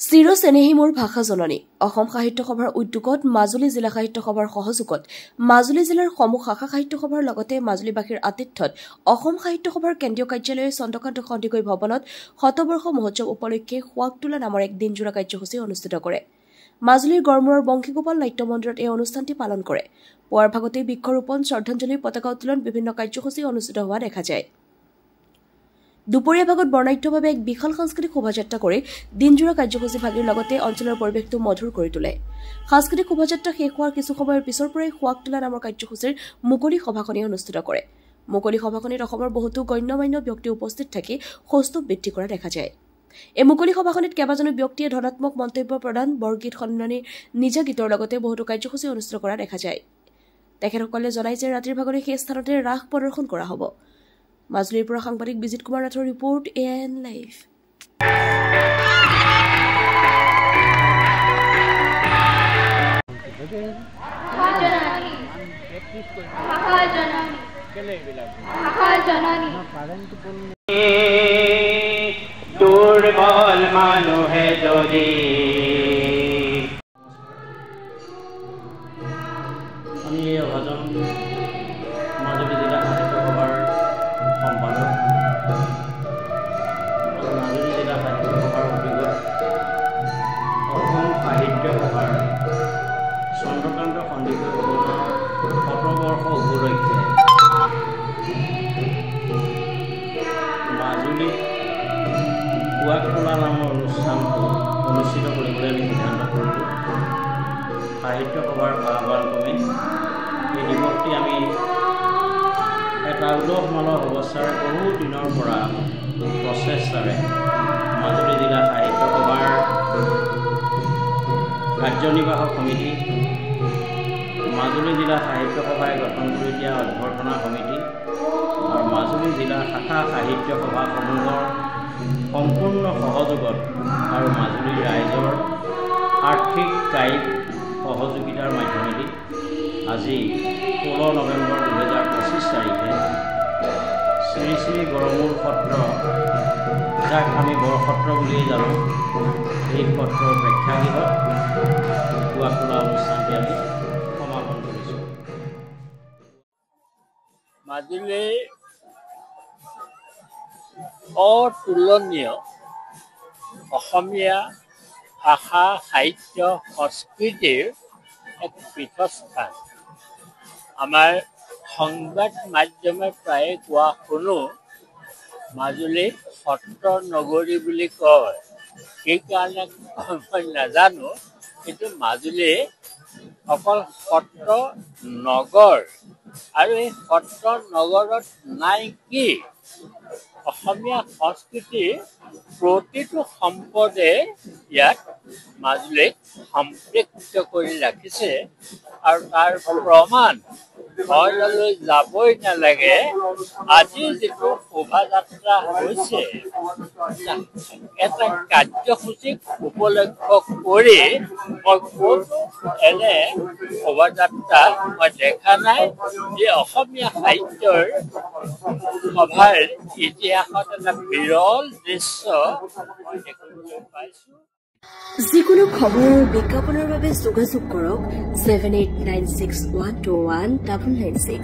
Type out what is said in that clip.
চিৰচেনেহী মোৰ ভাষা জননী অসম সাহিত্য সভাৰ উদ্যোগত মাজুলী জিলা সাহিত্য সভাৰ সহযোগত মাজুলী জিলাৰ সমূহ শাখা সাহিত্য সভাৰ লগতে মাজুলীবাসীৰ আতিথ্যত অসম সাহিত্য সভাৰ কেন্দ্ৰীয় কাৰ্যালয়ৰ চন্দ্ৰকান্ত সন্দিকৈ ভৱনত শতবৰ্ষ মহোৎসৱ উপলক্ষে সোৱাগ তোলা নামৰ এক দিনজোৰা কাৰ্যসূচী অনুষ্ঠিত কৰে। মাজুলীৰ গড়মূৰৰ বংশীগোপাল নাট্য মন্দিৰত এই অনুষ্ঠানটি পালন কৰে। পুৱাৰ ভাগতে বৃক্ষৰোপণ, শ্ৰদ্ধাঞ্জলি, পতাকা উত্তোলন বিভিন্ন কাৰ্যসূচী অনুষ্ঠিত হোৱা দেখা যায়। দুপৰীয়া ভাগত বৰ্ণাঢ্যভাৱে এক বিশাল সাংস্কৃতিক শোভাযাত্ৰা কৰি দিনজোৰা কাৰ্যসূচী ভাগিৰ লগতে অঞ্চলৰ পৰিৱেশটো মধুৰ কৰি তোলে। সাংস্কৃতিক শোভাযাত্ৰা শেষ হোৱাৰ কিছু সময়ৰ পিছৰ পৰাই সোৱাগ তোলা নামৰ কাৰ্যসূচীৰ মুকলি সভাখনি অনুষ্ঠিত কৰে। মুকলি সভাখনিত অসমৰ বহুতো গণ্যমান্য ব্যক্তি উপস্থিত থাকি কৌতুক বৃদ্ধি কৰা দেখা যায়। এই মুকলি সভাখনিত কেইবাজনো ব্যক্তিয়ে ধনাত্মক মন্তব্য প্ৰদান, বৰগীত সন্মানী নিজা গীতৰ লগতে বহুতো কাৰ্যসূচী অনুষ্ঠিত কৰা দেখা যায়। তেখেতসকলে জনায় যে ৰাতিৰ ভাগলৈ সেই স্থানতে ৰাস প্ৰদৰ্শন কৰা হ'ব। মাজুলীৰ পৰা সাংবাদিক বিজিত কুমাৰ নাথৰ ৰিপৰ্ট AN লাইভ। দুৰ্বল মানুহে যদি আমি অভাজন মাজুলী জিলা সাহিত্য সভাৰ সম্পাদক মাজুলী জিলা সাহিত্য সভাৰ উদ্যোগত অসম সাহিত্য সভাৰ চন্দ্ৰকান্ত সন্দিকৈ ভৱনৰ শতবৰ্ষ উপলক্ষে মাজুলীত সোৱাগ তোলা নামৰ অনুষ্ঠানটো অনুষ্ঠিত কৰিবলৈ আমি সিদ্ধান্ত কৰিলোঁ। সাহিত্য সভাৰ আহ্বানক্ৰমে এই দিৱসটি আমি এটা উলহ মালহ অৱস্থাৰে বহু দিনৰ পৰা প্ৰচেষ্টাৰে মাজুলী জিলা সাহিত্য সভাৰ কাৰ্যনিৰ্বাহক সমিতি, মাজুলী জিলা সাহিত্য সভাই গঠন কৰি দিয়া অভ্যৰ্থনা সমিতি আৰু মাজুলী জিলা শাখা সাহিত্য সভাসমূহৰ সম্পূৰ্ণ সহযোগত আৰু মাজুলীৰ ৰাইজৰ আৰ্থিক কায়িক সহযোগিতাৰ মাধ্যমেদি আজি 16 নৱেম্বৰ 2025 তাৰিখে শ্ৰী শ্ৰী গড়মূৰ সত্ৰ, যাক আমি বৰসত্ৰ বুলিয়েই জানো, এই সত্ৰৰ প্ৰেক্ষাগৃহত সোৱাগ তোলা অনুষ্ঠানটি আমি সমাপন কৰিছোঁ। মাজুলীৰ অতুলনীয় অসমীয়া ভাষা, সাহিত্য, সংস্কৃতিৰ এক পীঠস্থান। আমাৰ সংবাদ মাধ্যমে প্ৰায়ে কোৱা শুনো মাজুলীক সত্ৰ নগৰী বুলি কয়। সেইকাৰণে মই নাজানো, কিন্তু মাজুলী অকল সত্ৰ নগৰ, আৰু এই সত্ৰ নগৰত নাই কি অসমীয়া সংস্কৃতিৰ প্ৰতিটো সম্পদে ইয়াত মাজুলীক সম্পৃক্ত কৰি ৰাখিছে। আৰু তাৰ প্ৰমাণ ঘৰলৈ যাবই নালাগে। আজি যিটো শোভাযাত্ৰা হৈছে, এটা কাৰ্যসূচীক উপলক্ষ কৰি মই ক'তো এনে শোভাযাত্ৰা মই দেখা নাই যে অসমীয়া সাহিত্যৰ সভাৰ ইতিহাসত এটা বিৰল দৃশ্য মই দেখিবলৈ পাইছোঁ। যিকোনো খবৰ আৰু বিজ্ঞাপনৰ বাবে যোগাযোগ কৰক 7896121996।